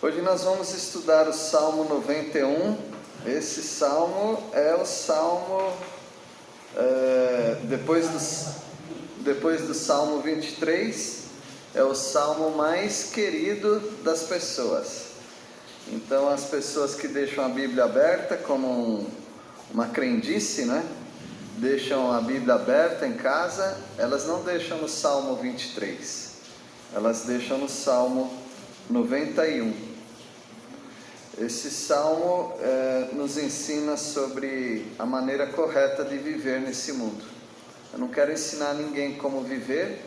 Hoje nós vamos estudar o Salmo 91. Esse salmo é o salmo depois do Salmo 23, é o salmo mais querido das pessoas. Então as pessoas que deixam a Bíblia aberta como uma crendice, né? Deixam a Bíblia aberta em casa, elas não deixam no Salmo 23, elas deixam no Salmo 91. Esse salmo nos ensina sobre a maneira correta de viver nesse mundo. Eu não quero ensinar ninguém como viver.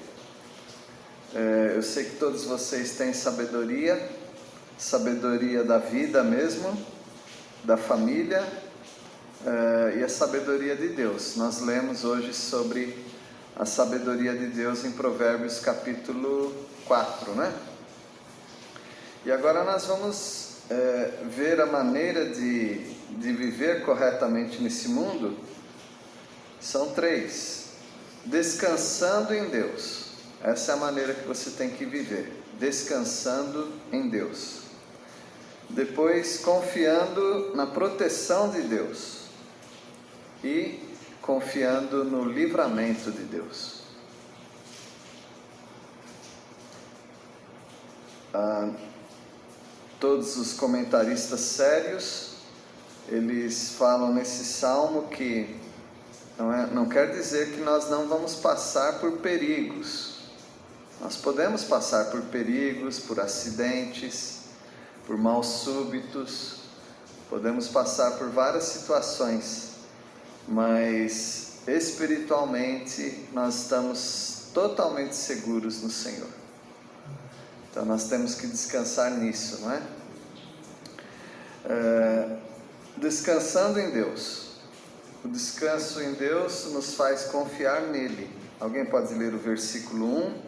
Eu sei que todos vocês têm sabedoria da vida mesmo, da família, e a sabedoria de Deus. Nós lemos hoje sobre a sabedoria de Deus em Provérbios capítulo 4, né? E agora nós vamos ver a maneira de viver corretamente nesse mundo. São três: descansando em Deus. Essa é a maneira que você tem que viver, descansando em Deus. Depois, confiando na proteção de Deus e confiando no livramento de Deus. Todos os comentaristas sérios, eles falam nesse salmo que não quer dizer que nós não vamos passar por perigos. Nós podemos passar por perigos, por acidentes, por maus súbitos, podemos passar por várias situações, mas espiritualmente nós estamos totalmente seguros no Senhor. Então nós temos que descansar nisso, não é? Descansando em Deus. O descanso em Deus nos faz confiar nele. Alguém pode ler o versículo 1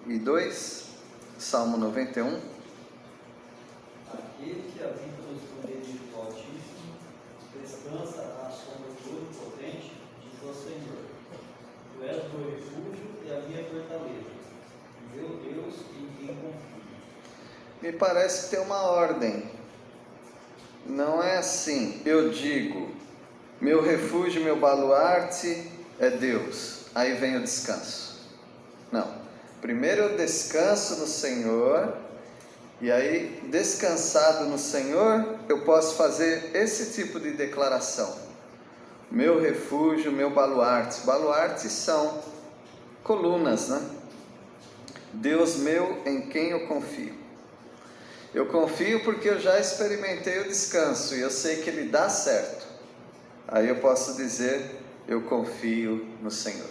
e 2, Salmo 91? Aquele que habita no esconderijo do Altíssimo descansa à sombra do Onipotente, diz ao Senhor: Tu és meu refúgio e a minha fortaleza, meu Deus em quem confio. Me parece que tem uma ordem. Não é assim: eu digo, meu refúgio, meu baluarte é Deus, aí vem o descanso. Não. Primeiro eu descanso no Senhor, e aí, descansado no Senhor, eu posso fazer esse tipo de declaração: meu refúgio, meu baluarte. Baluartes são colunas, né? Deus meu em quem eu confio. Eu confio porque eu já experimentei o descanso e eu sei que ele dá certo. Aí eu posso dizer: eu confio no Senhor.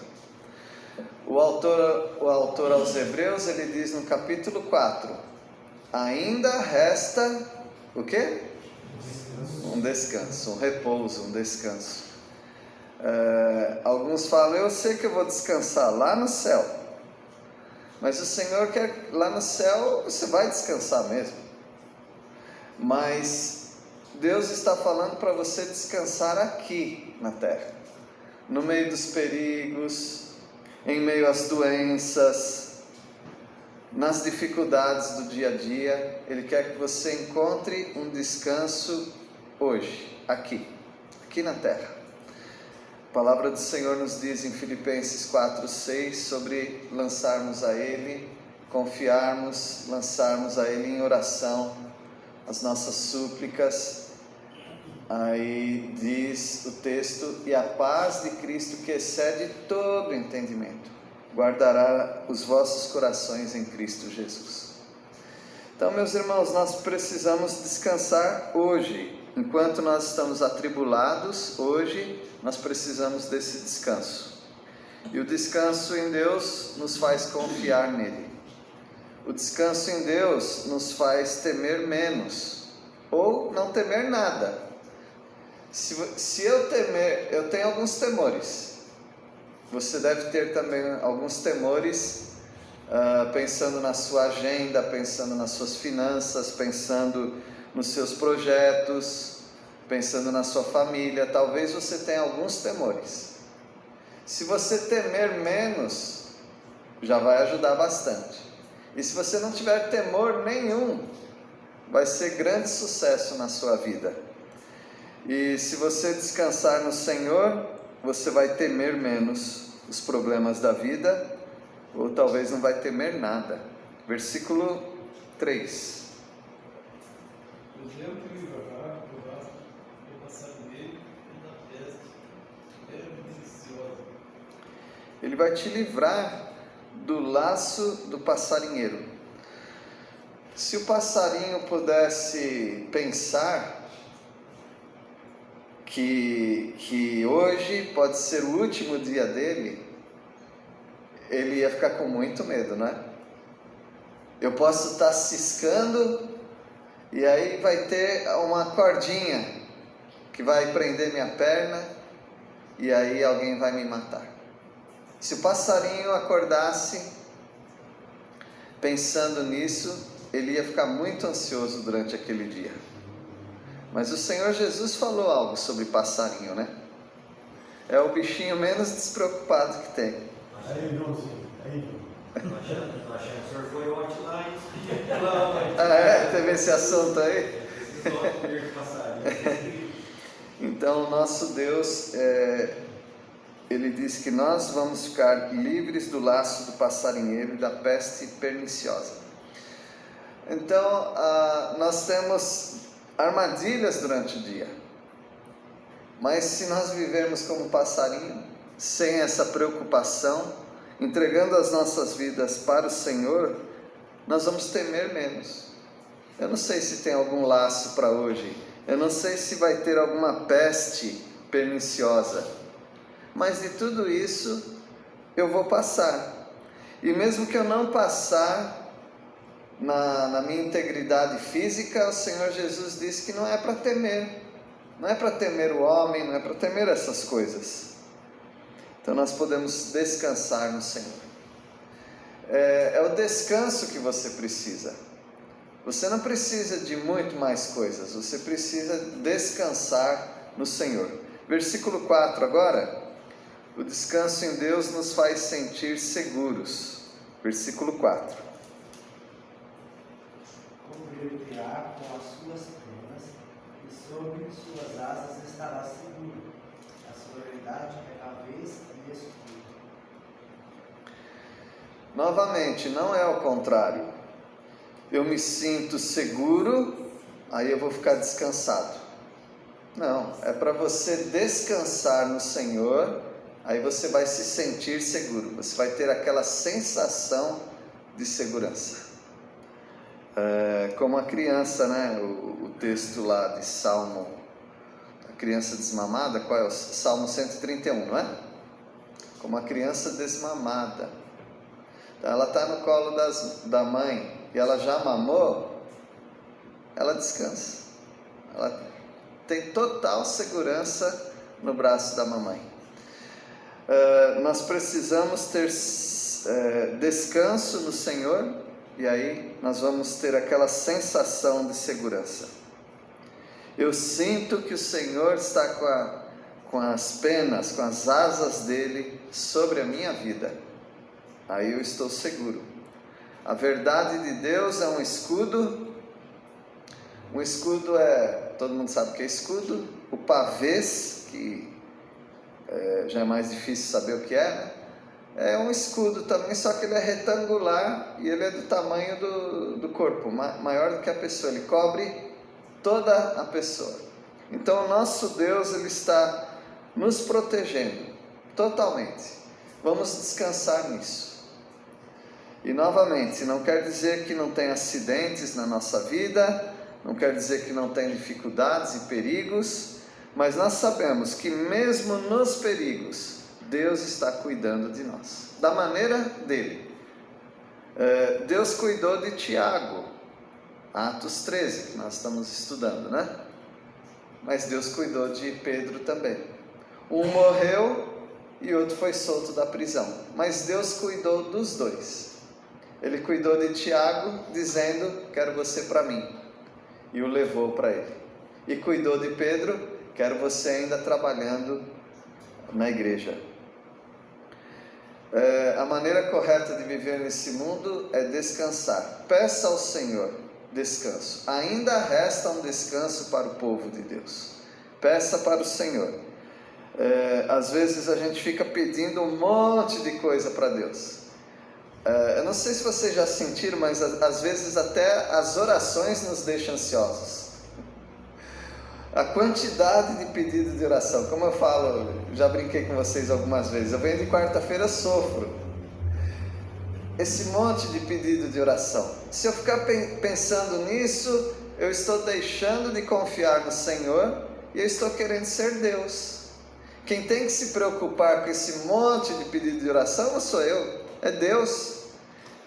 O autor aos Hebreus, ele diz no capítulo 4: ainda resta o quê? Um descanso, um repouso, um descanso. Alguns falam: eu sei que eu vou descansar lá no céu. Mas o Senhor quer, lá no céu você vai descansar mesmo. Mas Deus está falando para você descansar aqui na terra, no meio dos perigos, em meio às doenças, nas dificuldades do dia a dia. Ele quer que você encontre um descanso hoje, aqui na terra. A palavra do Senhor nos diz em Filipenses 4:6 sobre lançarmos a Ele, confiarmos, lançarmos a Ele em oração as nossas súplicas. Aí diz o texto: e a paz de Cristo, que excede todo entendimento, guardará os vossos corações em Cristo Jesus. Então, meus irmãos, nós precisamos descansar hoje. Enquanto nós estamos atribulados, hoje nós precisamos desse descanso. E o descanso em Deus nos faz confiar nele. O descanso em Deus nos faz temer menos, ou não temer nada. Se eu temer, eu tenho alguns temores. Você deve ter também alguns temores, pensando na sua agenda, pensando nas suas finanças, pensando nos seus projetos, pensando na sua família. Talvez você tenha alguns temores. Se você temer menos, já vai ajudar bastante. E se você não tiver temor nenhum, vai ser grande sucesso na sua vida. E se você descansar no Senhor, você vai temer menos os problemas da vida, ou talvez não vai temer nada. Versículo 3. Pois eu te livrará do laço do passarinheiro e da peste perniciosa. Ele vai te livrar do laço do passarinheiro. Se o passarinho pudesse pensar que hoje pode ser o último dia dele, ele ia ficar com muito medo, né? Eu posso estar ciscando e aí vai ter uma cordinha que vai prender minha perna e aí alguém vai me matar. Se o passarinho acordasse pensando nisso, ele ia ficar muito ansioso durante aquele dia. Mas o Senhor Jesus falou algo sobre passarinho, né? É o bichinho menos despreocupado que tem. Aí, Joãozinho, aí, João. Tô achando que o senhor foi ontem lá em Teve esse assunto aí? Então, o nosso Deus, Ele diz que nós vamos ficar livres do laço do passarinheiro e da peste perniciosa. Então, nós temos armadilhas durante o dia. Mas se nós vivermos como passarinho, sem essa preocupação, entregando as nossas vidas para o Senhor, nós vamos temer menos. Eu não sei se tem algum laço para hoje, eu não sei se vai ter alguma peste perniciosa, mas de tudo isso eu vou passar. E mesmo que eu não passar na minha integridade física, o Senhor Jesus disse que não é para temer. Não é para temer o homem, não é para temer essas coisas. Então nós podemos descansar no Senhor. É o descanso que você precisa. Você não precisa de muito mais coisas, você precisa descansar no Senhor. Versículo 4 agora. O descanso em Deus nos faz sentir seguros. Versículo 4. Cobrir-te-á com as suas penas, e sobre suas asas estará seguro. A sua verdade é pavês e escudo. Novamente, não é o contrário. Eu me sinto seguro, aí eu vou ficar descansado. Não, é para você descansar no Senhor, aí você vai se sentir seguro. Você vai ter aquela sensação de segurança. Como a criança, né? O texto lá de Salmo, a criança desmamada, qual é o Salmo 131, não é? Como a criança desmamada. Então, ela está no colo da mãe e ela já mamou, ela descansa. Ela tem total segurança no braço da mamãe. Nós precisamos ter descanso no Senhor, e aí nós vamos ter aquela sensação de segurança. Eu sinto que o Senhor está com as penas, com as asas dele sobre a minha vida. Aí eu estou seguro. A verdade de Deus é um escudo. Um escudo todo mundo sabe o que é escudo. O pavês, que já é mais difícil saber o que é, né? É um escudo também, só que ele é retangular e ele é do tamanho do corpo, maior do que a pessoa, ele cobre toda a pessoa. Então o nosso Deus, ele está nos protegendo totalmente. Vamos descansar nisso. E novamente, não quer dizer que não tem acidentes na nossa vida, não quer dizer que não tem dificuldades e perigos, mas nós sabemos que mesmo nos perigos, Deus está cuidando de nós, da maneira dele. Deus cuidou de Tiago, Atos 13, que nós estamos estudando, né? Mas Deus cuidou de Pedro também. Um morreu e outro foi solto da prisão, mas Deus cuidou dos dois. Ele cuidou de Tiago, dizendo: quero você para mim, e o levou para ele. E cuidou de Pedro: quero você ainda trabalhando na igreja. A maneira correta de viver nesse mundo é descansar. Peça ao Senhor descanso. Ainda resta um descanso para o povo de Deus. Peça para o Senhor. Às vezes a gente fica pedindo um monte de coisa para Deus. Eu não sei se vocês já sentiram, mas às vezes até as orações nos deixam ansiosos. A quantidade de pedidos de oração, como eu falo, já brinquei com vocês algumas vezes, eu venho de quarta-feira, sofro esse monte de pedido de oração. Se eu ficar pensando nisso, eu estou deixando de confiar no Senhor e eu estou querendo ser Deus. Quem tem que se preocupar com esse monte de pedido de oração não sou eu, é Deus,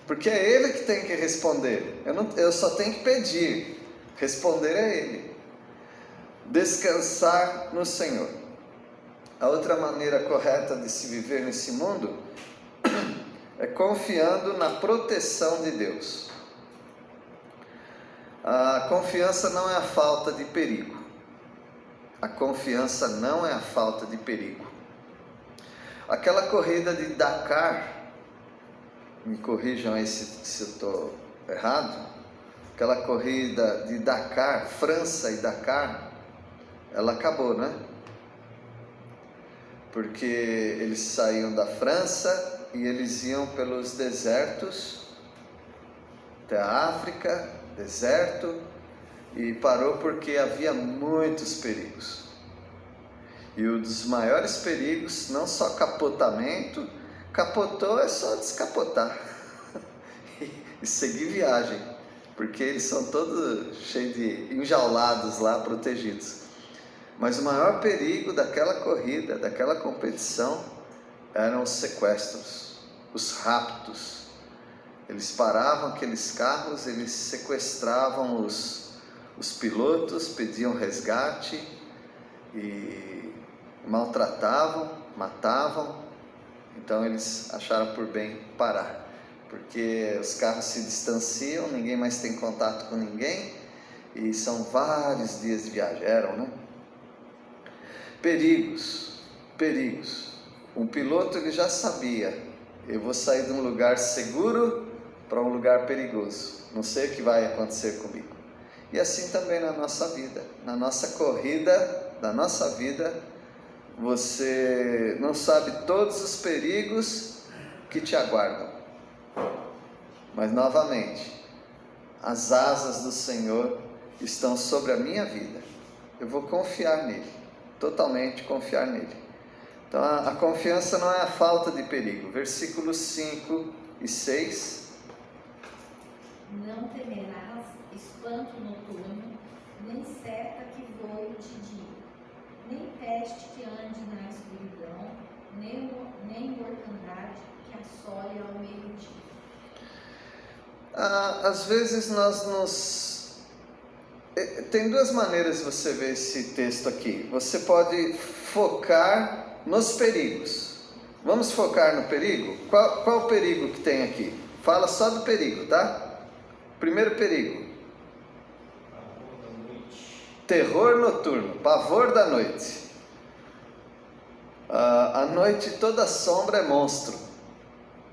porque é Ele que tem que responder. Eu só tenho que pedir, responder é Ele. Descansar no Senhor. A outra maneira correta de se viver nesse mundo é confiando na proteção de Deus. A confiança não é a falta de perigo. A confiança não é a falta de perigo. Aquela corrida de Dakar, me corrijam aí se eu estou errado, aquela corrida de Dakar, França e Dakar, ela acabou, né? Porque eles saíam da França e eles iam pelos desertos, até a África, deserto, e parou porque havia muitos perigos. E um dos maiores perigos, não só capotamento, capotou é só descapotar e seguir viagem, porque eles são todos cheios de enjaulados lá, protegidos. Mas o maior perigo daquela corrida, daquela competição, eram os sequestros, os raptos. Eles paravam aqueles carros, eles sequestravam os pilotos, pediam resgate e maltratavam, matavam. Então eles acharam por bem parar, porque os carros se distanciam, ninguém mais tem contato com ninguém e são vários dias de viagem, né? Perigos. Um piloto ele já sabia, eu vou sair de um lugar seguro para um lugar perigoso, não sei o que vai acontecer comigo. E assim também na nossa vida, na nossa corrida da nossa vida, você não sabe todos os perigos que te aguardam. Mas novamente, as asas do Senhor estão sobre a minha vida. Eu vou confiar nele, totalmente confiar nele. Então a confiança não é a falta de perigo. Versículos 5 e 6. Não temerás espanto noturno, nem seta que voe de dia, nem peste que ande na escuridão, nem mortandade que assole ao meio-dia. Às vezes tem duas maneiras de você ver esse texto aqui. Você pode focar nos perigos. Vamos focar no perigo? Qual o perigo que tem aqui? Fala só do perigo, tá? Primeiro perigo. Terror noturno, pavor da noite. À noite toda sombra é monstro,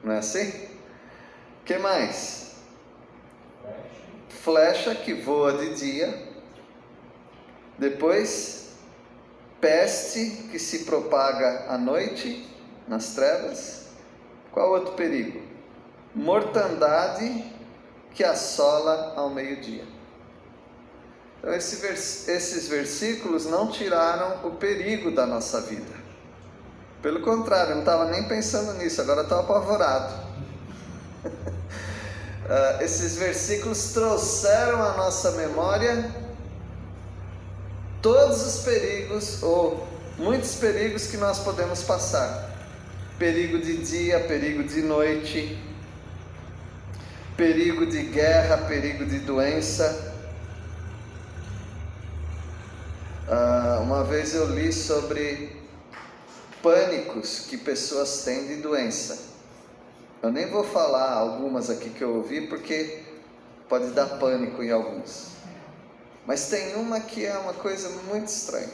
não é assim? O que mais? Flecha que voa de dia. Depois, peste que se propaga à noite, nas trevas. Qual outro perigo? Mortandade que assola ao meio-dia. Então esses versículos não tiraram o perigo da nossa vida. Pelo contrário, eu não estava nem pensando nisso, agora estou apavorado. Esses versículos trouxeram à nossa memória todos os perigos, ou muitos perigos que nós podemos passar. Perigo de dia, perigo de noite, perigo de guerra, perigo de doença. Uma vez eu li sobre pânicos que pessoas têm de doença. Eu nem vou falar algumas aqui que eu ouvi, porque pode dar pânico em alguns. Mas tem uma que é uma coisa muito estranha.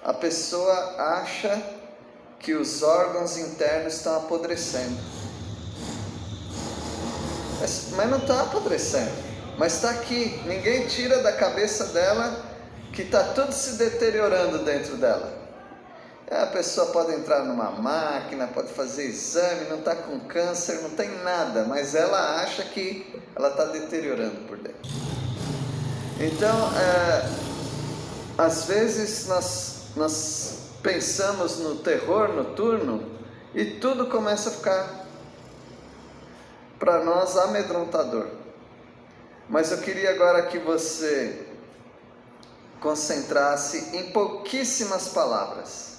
A pessoa acha que os órgãos internos estão apodrecendo. Mas não está apodrecendo. Mas está aqui, ninguém tira da cabeça dela que está tudo se deteriorando dentro dela. A pessoa pode entrar numa máquina, pode fazer exame, não está com câncer, não tem nada, mas ela acha que ela está deteriorando por dentro. Então, às vezes nós pensamos no terror noturno e tudo começa a ficar para nós amedrontador. Mas eu queria agora que você concentrasse em pouquíssimas palavras.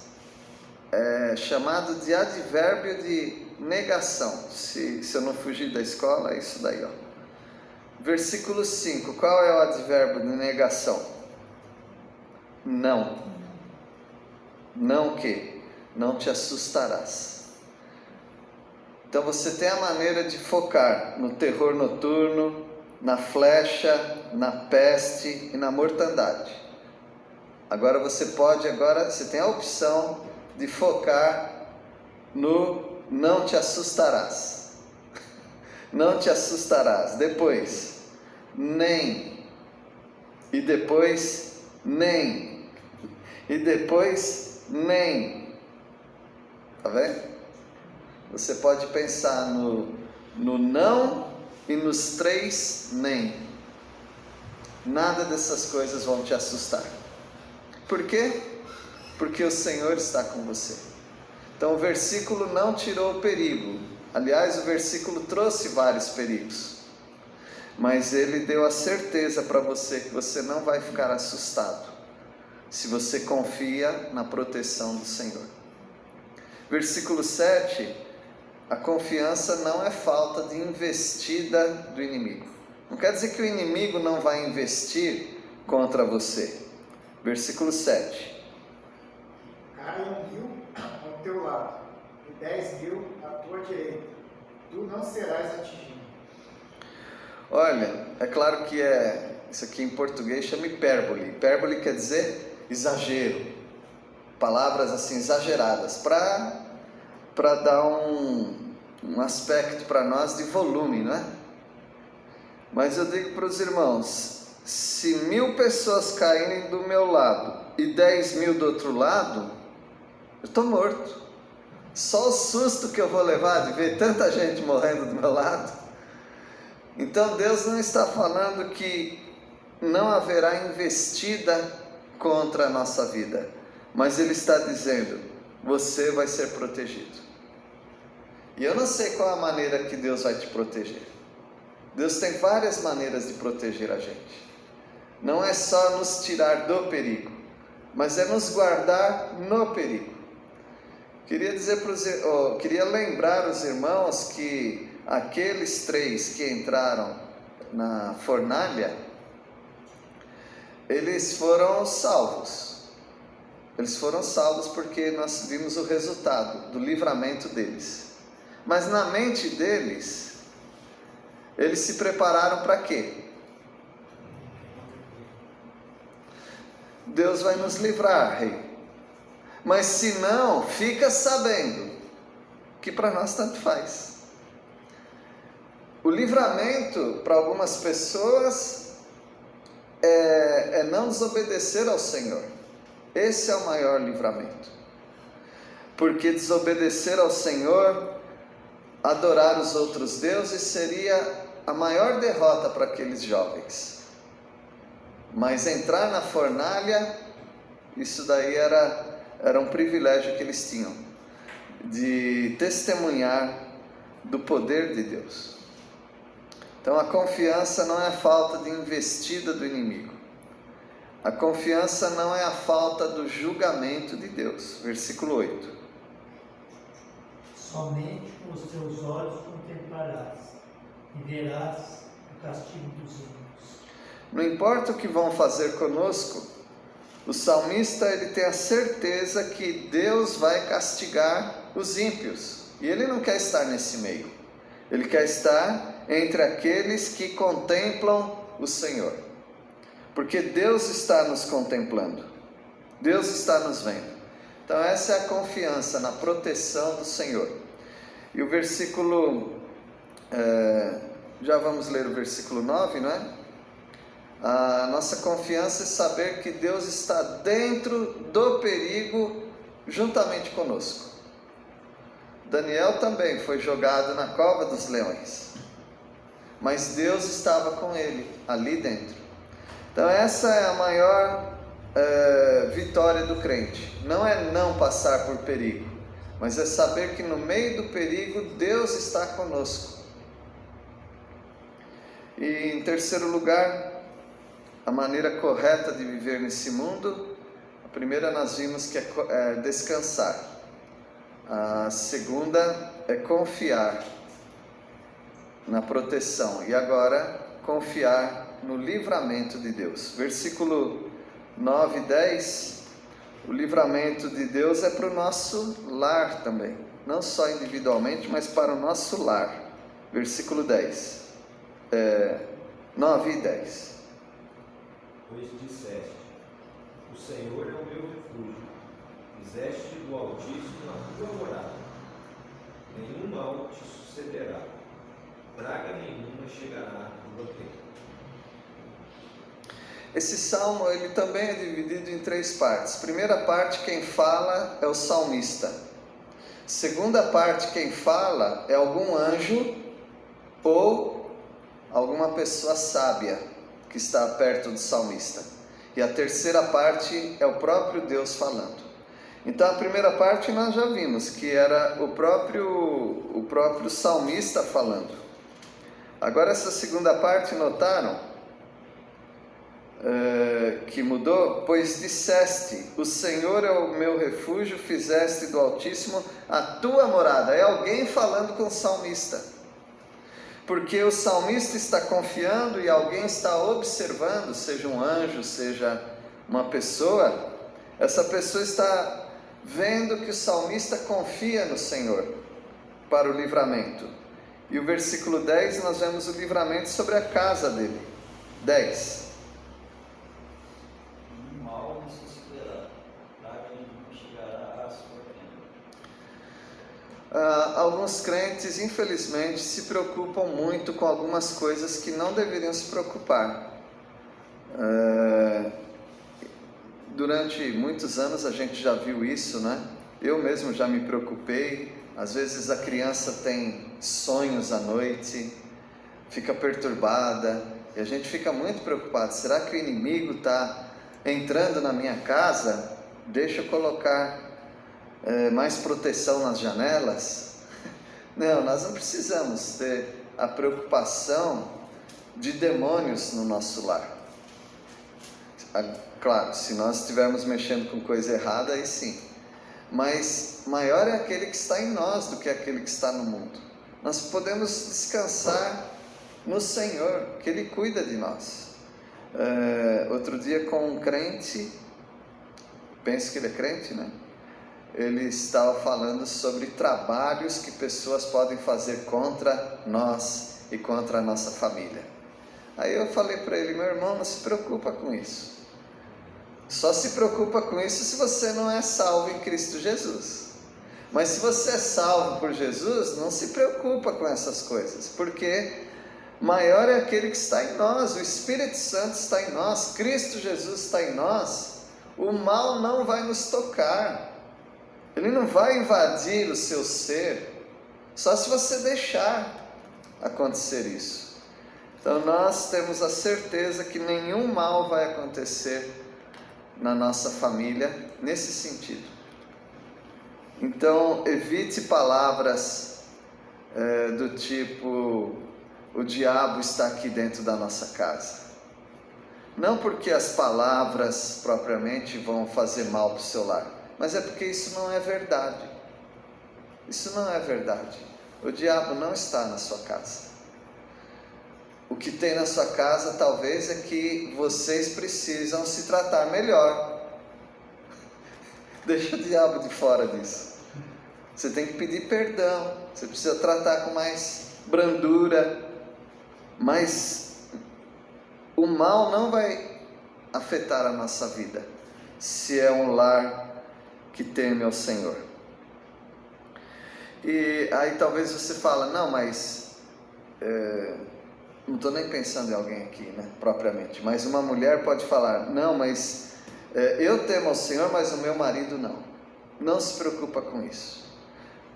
Chamado de advérbio de negação. Se eu não fugir da escola, é isso daí, ó. Versículo 5, qual é o advérbio de negação? Não. Não o quê? Não te assustarás. Então você tem a maneira de focar no terror noturno, na flecha, na peste e na mortandade. Agora você tem a opção de focar no não te assustarás. Não te assustarás. Depois, nem. E depois, nem. E depois, nem. Tá vendo? Você pode pensar no não e nos 3 nem. Nada dessas coisas vão te assustar. Por quê? Porque o Senhor está com você. Então o versículo não tirou o perigo. Aliás, o versículo trouxe vários perigos. Mas ele deu a certeza para você que você não vai ficar assustado, se você confia na proteção do Senhor. Versículo 7, a confiança não é falta de investida do inimigo. Não quer dizer que o inimigo não vai investir contra você. Versículo 7. Caiam 1000 ao teu lado e 10.000 à tua direita, tu não serás atingido. Olha, é claro que isso aqui em português chama hipérbole. Hipérbole quer dizer exagero, palavras assim exageradas, para dar um aspecto para nós de volume, não é? Mas eu digo para os irmãos, se 1000 pessoas caírem do meu lado e 10.000 do outro lado, eu estou morto. Só o susto que eu vou levar de ver tanta gente morrendo do meu lado. Então Deus não está falando que não haverá investida contra a nossa vida, mas Ele está dizendo, você vai ser protegido. E eu não sei qual a maneira que Deus vai te proteger. Deus tem várias maneiras de proteger a gente. Não é só nos tirar do perigo, mas é nos guardar no perigo. Queria lembrar os irmãos que aqueles 3 que entraram na fornalha, eles foram salvos. Eles foram salvos porque nós vimos o resultado do livramento deles. Mas na mente deles, eles se prepararam para quê? Deus vai nos livrar, rei. Mas se não, fica sabendo que para nós tanto faz. O livramento para algumas pessoas é não desobedecer ao Senhor. Esse é o maior livramento. Porque desobedecer ao Senhor, adorar os outros deuses, seria a maior derrota para aqueles jovens. Mas entrar na fornalha, isso daí era um privilégio que eles tinham, de testemunhar do poder de Deus. Então a confiança não é a falta de investida do inimigo. A confiança não é a falta do julgamento de Deus. Versículo 8. Somente com os teus olhos contemplarás e verás o castigo dos ímpios. Não importa o que vão fazer conosco, o salmista ele tem a certeza que Deus vai castigar os ímpios. E ele não quer estar nesse meio. Ele quer estar entre aqueles que contemplam o Senhor. Porque Deus está nos contemplando. Deus está nos vendo. Então essa é a confiança na proteção do Senhor. E o versículo, já vamos ler o versículo 9, não é? A nossa confiança é saber que Deus está dentro do perigo juntamente conosco. Daniel também foi jogado na cova dos leões, mas Deus estava com ele ali dentro. Então essa é a maior vitória do crente. Não é não passar por perigo, mas é saber que no meio do perigo Deus está conosco. E em terceiro lugar, a maneira correta de viver nesse mundo, a primeira nós vimos que é descansar. A segunda é confiar na proteção. E agora, confiar no livramento de Deus. Versículo 9 e 10, o livramento de Deus é para o nosso lar também. Não só individualmente, mas para o nosso lar. Versículo 10. 9 e 10. Pois disseste: o Senhor é o meu refúgio, fizeste do Altíssimo a tua morada. Nenhum mal te sucederá, praga nenhuma chegará no teu tempo. Esse salmo ele também é dividido em 3 partes. Primeira parte, quem fala é o salmista. Segunda parte, quem fala é algum anjo ou alguma pessoa sábia que está perto do salmista. E a terceira parte é o próprio Deus falando. Então a primeira parte nós já vimos, que era o próprio salmista falando. Agora essa segunda parte, notaram que mudou? Pois disseste, o Senhor é o meu refúgio, fizeste do Altíssimo a tua morada. É alguém falando com o salmista, porque o salmista está confiando e alguém está observando, seja um anjo, seja uma pessoa. Essa pessoa está vendo que o salmista confia no Senhor para o livramento. E o versículo 10 nós vemos o livramento sobre a casa dele. 10. Mal não se sucederá, praga nenhuma chegará à sua tenda. Alguns crentes, infelizmente, se preocupam muito com algumas coisas que não deveriam se preocupar. Durante muitos anos a gente já viu isso, né? Eu mesmo já me preocupei. Às vezes a criança tem sonhos à noite, fica perturbada, e a gente fica muito preocupado. Será que o inimigo está entrando na minha casa? Deixa eu colocar mais proteção nas janelas? Não, nós não precisamos ter a preocupação de demônios no nosso lar. Claro, se nós estivermos mexendo com coisa errada, aí sim. Mas maior é aquele que está em nós do que aquele que está no mundo. Nós podemos descansar no Senhor, que Ele cuida de nós. Outro dia com um crente, penso que ele é crente, né? Ele estava falando sobre trabalhos que pessoas podem fazer contra nós e contra a nossa família. Aí eu falei para ele: meu irmão, não se preocupa com isso. Só se preocupa com isso se você não é salvo em Cristo Jesus. Mas se você é salvo por Jesus, não se preocupa com essas coisas, porque maior é aquele que está em nós, o Espírito Santo está em nós, Cristo Jesus está em nós. O mal não vai nos tocar, ele não vai invadir o seu ser, só se você deixar acontecer isso. Então nós temos a certeza que nenhum mal vai acontecer na nossa família nesse sentido. Então evite palavras do tipo: o diabo está aqui dentro da nossa casa. Não porque as palavras propriamente vão fazer mal para o seu lar, mas é porque isso não é verdade. Isso não é verdade. O diabo não está na sua casa. O que tem na sua casa talvez é que vocês precisam se tratar melhor. Deixa o diabo de fora disso. Você tem que pedir perdão, você precisa tratar com mais brandura, mas o mal não vai afetar a nossa vida, se é um lar que teme ao Senhor. E aí talvez você fala: não, mas não estou nem pensando em alguém aqui, né, propriamente, mas uma mulher pode falar, não, mas eu temo ao Senhor, mas o meu marido não. Não se preocupa com isso,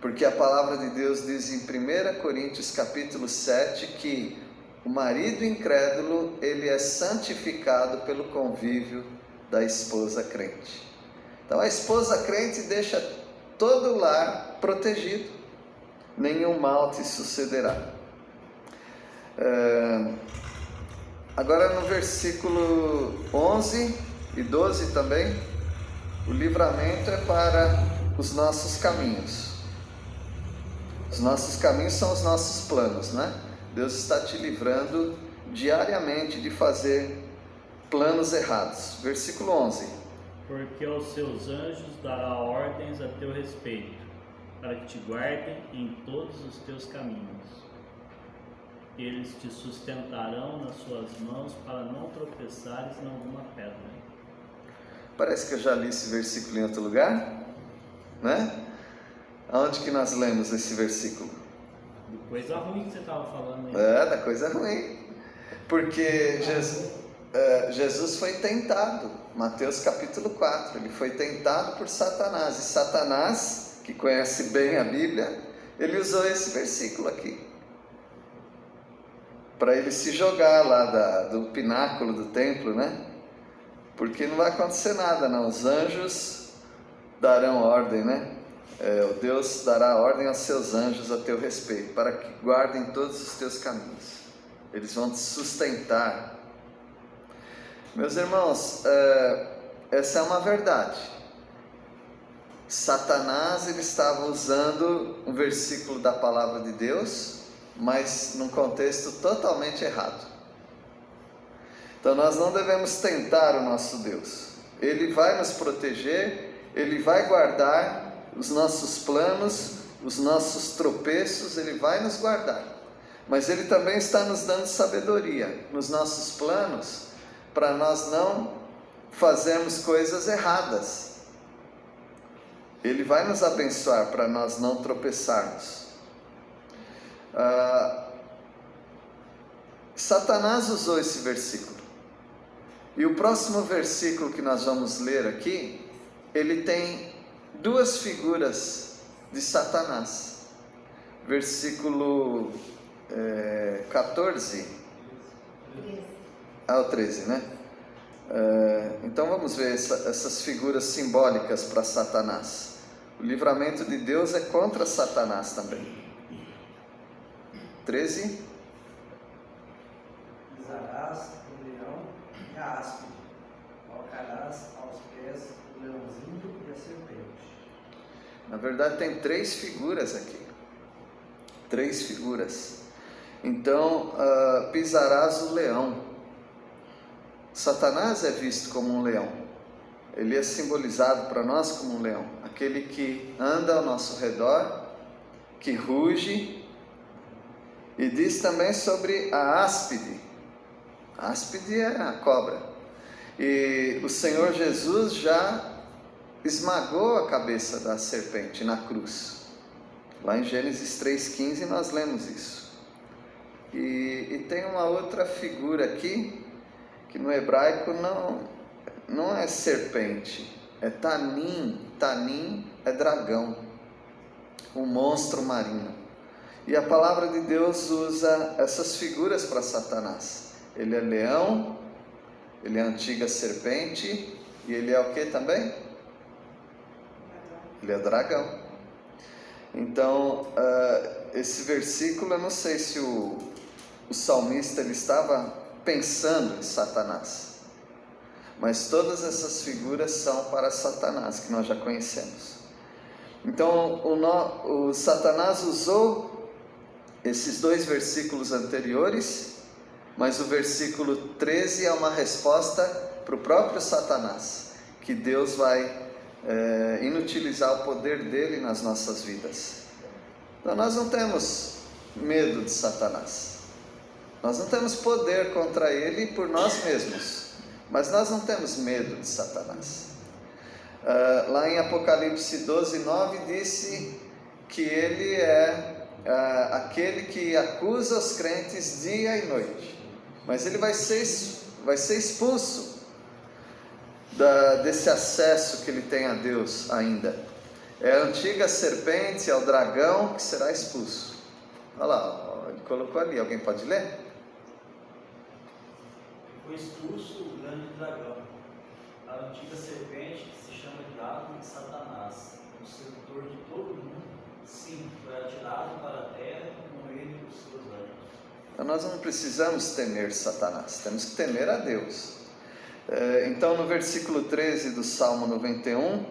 porque a palavra de Deus diz em 1 Coríntios capítulo 7 que o marido incrédulo, ele é santificado pelo convívio da esposa crente. Então a esposa crente deixa todo o lar protegido, nenhum mal te sucederá. Agora no versículo 11 e 12 também, o livramento é para os nossos caminhos. Os nossos caminhos são os nossos planos, né? Deus está te livrando diariamente de fazer planos errados. Versículo 11. Porque aos seus anjos dará ordens a teu respeito, para que te guardem em todos os teus caminhos. Eles te sustentarão nas suas mãos para não tropeçares em alguma pedra. Parece que eu já li esse versículo em outro lugar, né? Aonde que nós lemos esse versículo? Coisa ruim que você estava falando aí. Da coisa ruim. Porque Jesus foi tentado. Mateus capítulo 4. Ele foi tentado por Satanás. E Satanás, que conhece bem a Bíblia, ele usou esse versículo aqui para ele se jogar lá do pináculo do templo, né? Porque não vai acontecer nada, não. Os anjos darão ordem, né? Deus dará ordem aos seus anjos a teu respeito, para que guardem todos os teus caminhos. Eles vão te sustentar. Meus irmãos, essa é uma verdade. Satanás, ele estava usando um versículo da palavra de Deus, mas num contexto totalmente errado. Então nós não devemos tentar o nosso Deus. Ele vai nos proteger, Ele vai guardar os nossos planos, os nossos tropeços, Ele vai nos guardar. Mas Ele também está nos dando sabedoria nos nossos planos, para nós não fazermos coisas erradas. Ele vai nos abençoar para nós não tropeçarmos. Satanás usou esse versículo. E o próximo versículo que nós vamos ler aqui, ele tem duas figuras de Satanás. Versículo 14. O 13, né? Então vamos ver essas figuras simbólicas para Satanás. O livramento de Deus é contra Satanás também. 13. Pisarás o leão e a áspide, calcarás aos pés o leãozinho e a serpente. Na verdade tem três figuras aqui. Três figuras. Então, pisarás o leão. Satanás é visto como um leão. Ele é simbolizado para nós como um leão. Aquele que anda ao nosso redor, que ruge. E diz também sobre a áspide. A áspide é a cobra. E o Senhor Jesus já esmagou a cabeça da serpente na cruz. Lá em Gênesis 3,15 nós lemos isso. E tem uma outra figura aqui, que no hebraico não é serpente, é tanim. Tanim é dragão, um monstro marinho. E a palavra de Deus usa essas figuras para Satanás. Ele é leão, ele é a antiga serpente, e ele é o que também? Ele é dragão. Então, esse versículo, eu não sei se o salmista ele estava pensando em Satanás, mas todas essas figuras são para Satanás, que nós já conhecemos. Então, o Satanás usou esses dois versículos anteriores, mas o versículo 13 é uma resposta para o próprio Satanás, que Deus vai inutilizar o poder dele nas nossas vidas. Então nós não temos medo de Satanás, nós não temos poder contra ele por nós mesmos, mas nós não temos medo de Satanás. Lá em Apocalipse 12:9 disse que ele é aquele que acusa os crentes dia e noite. Mas ele vai ser expulso desse acesso que ele tem a Deus ainda. É a antiga serpente, é o dragão que será expulso. Olha lá, ele colocou ali, alguém pode ler? Foi expulso o grande dragão, a antiga serpente que se chama Diabo e Satanás, o sedutor de todo mundo. Sim, foi atirado para a terra com ele e os seus anjos. Então nós não precisamos temer Satanás, temos que temer a Deus. Então no versículo 13 do Salmo 91,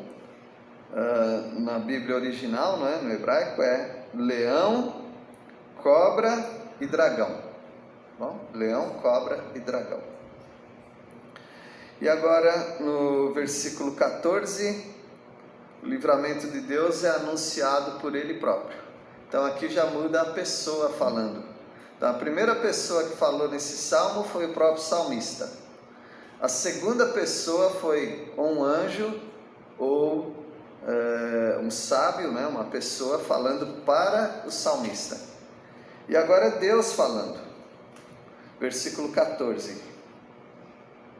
na Bíblia original, não é? No hebraico é leão, cobra e dragão. Bom, leão, cobra e dragão. E agora no versículo 14, o livramento de Deus é anunciado por Ele próprio. Então aqui já muda a pessoa falando. Então a primeira pessoa que falou nesse salmo foi o próprio salmista. A segunda pessoa foi um anjo ou um sábio, né? Uma pessoa falando para o salmista. E agora é Deus falando. Versículo 14.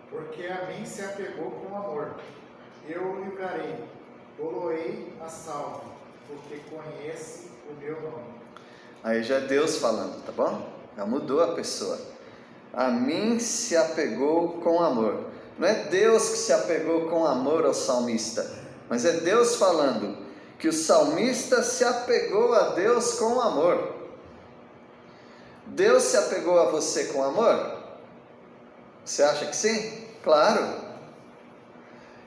Porque a mim se apegou com amor, eu o livrarei, poloei a salvo, porque conhece o meu nome. Aí já é Deus falando, tá bom? Já mudou a pessoa. A mim se apegou com amor. Não é Deus que se apegou com amor ao salmista, mas é Deus falando que o salmista se apegou a Deus com amor. Deus se apegou a você com amor? Você acha que sim? Claro.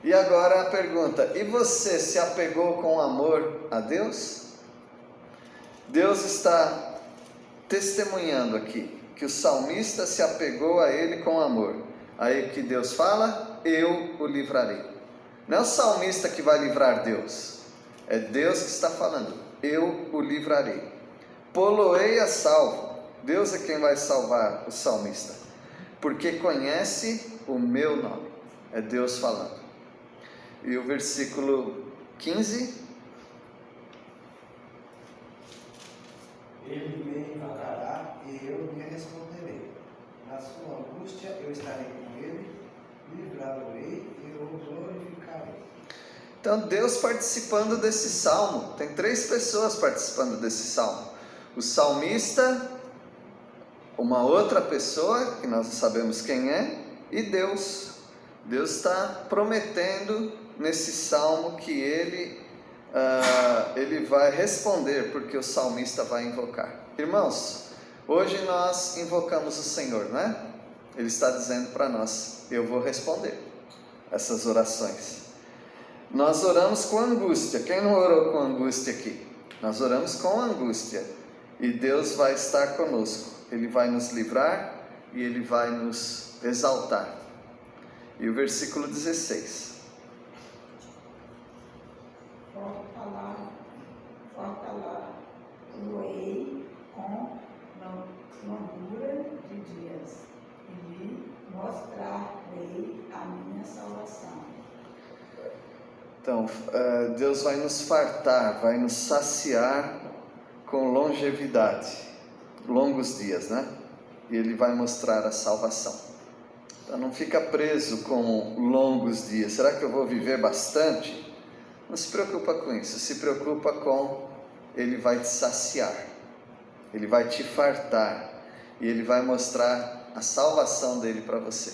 E agora a pergunta: e você se apegou com amor a Deus? Deus está testemunhando aqui que o salmista se apegou a ele com amor. Aí que Deus fala: eu o livrarei. Não é o salmista que vai livrar Deus, é Deus que está falando: eu o livrarei. Poloei a salvo. Deus é quem vai salvar o salmista, porque conhece o meu nome. É Deus falando. E o versículo 15. Ele me invocará e eu lhe responderei. Na sua angústia eu estarei com ele, livrá-lo-ei e o glorificarei. Então Deus participando desse salmo. Tem 3 pessoas participando desse salmo: o salmista, uma outra pessoa que nós não sabemos quem é, e Deus. Deus está prometendo nesse salmo que ele vai responder, porque o salmista vai invocar. Irmãos, hoje nós invocamos o Senhor, não é? Ele está dizendo para nós: eu vou responder essas orações. Nós oramos com angústia. Quem não orou com angústia aqui? Nós oramos com angústia, e Deus vai estar conosco. Ele vai nos livrar e Ele vai nos exaltar. E o versículo 16. Fortalecei com longura de dias, e lhe mostrarei a minha salvação. Então, Deus vai nos fartar, vai nos saciar com longevidade, longos dias, né? E Ele vai mostrar a salvação. Então não fica preso com longos dias. Será que eu vou viver bastante? Não se preocupa com isso, se preocupa com Ele vai te saciar, Ele vai te fartar, e Ele vai mostrar a salvação dEle para você,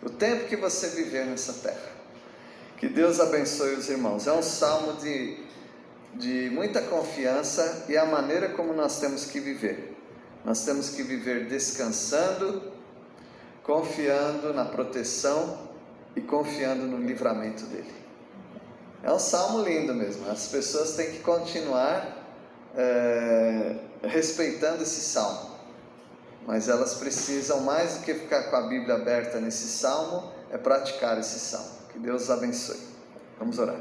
o tempo que você viver nessa terra. Que Deus abençoe os irmãos. É um salmo de muita confiança, e a maneira como nós temos que viver. Nós temos que viver descansando, confiando na proteção e confiando no livramento dEle. É um salmo lindo mesmo. As pessoas têm que continuar respeitando esse salmo, mas elas precisam, mais do que ficar com a Bíblia aberta nesse salmo, é praticar esse salmo. Que Deus os abençoe. Vamos orar.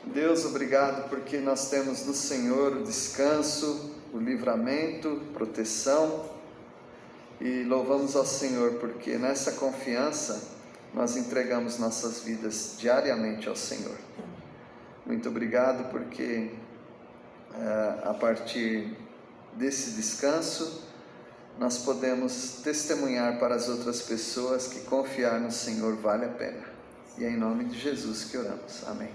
Deus, obrigado porque nós temos no Senhor o descanso, o livramento, proteção, e louvamos ao Senhor porque nessa confiança nós entregamos nossas vidas diariamente ao Senhor. Muito obrigado porque a partir desse descanso, nós podemos testemunhar para as outras pessoas que confiar no Senhor vale a pena. E é em nome de Jesus que oramos. Amém.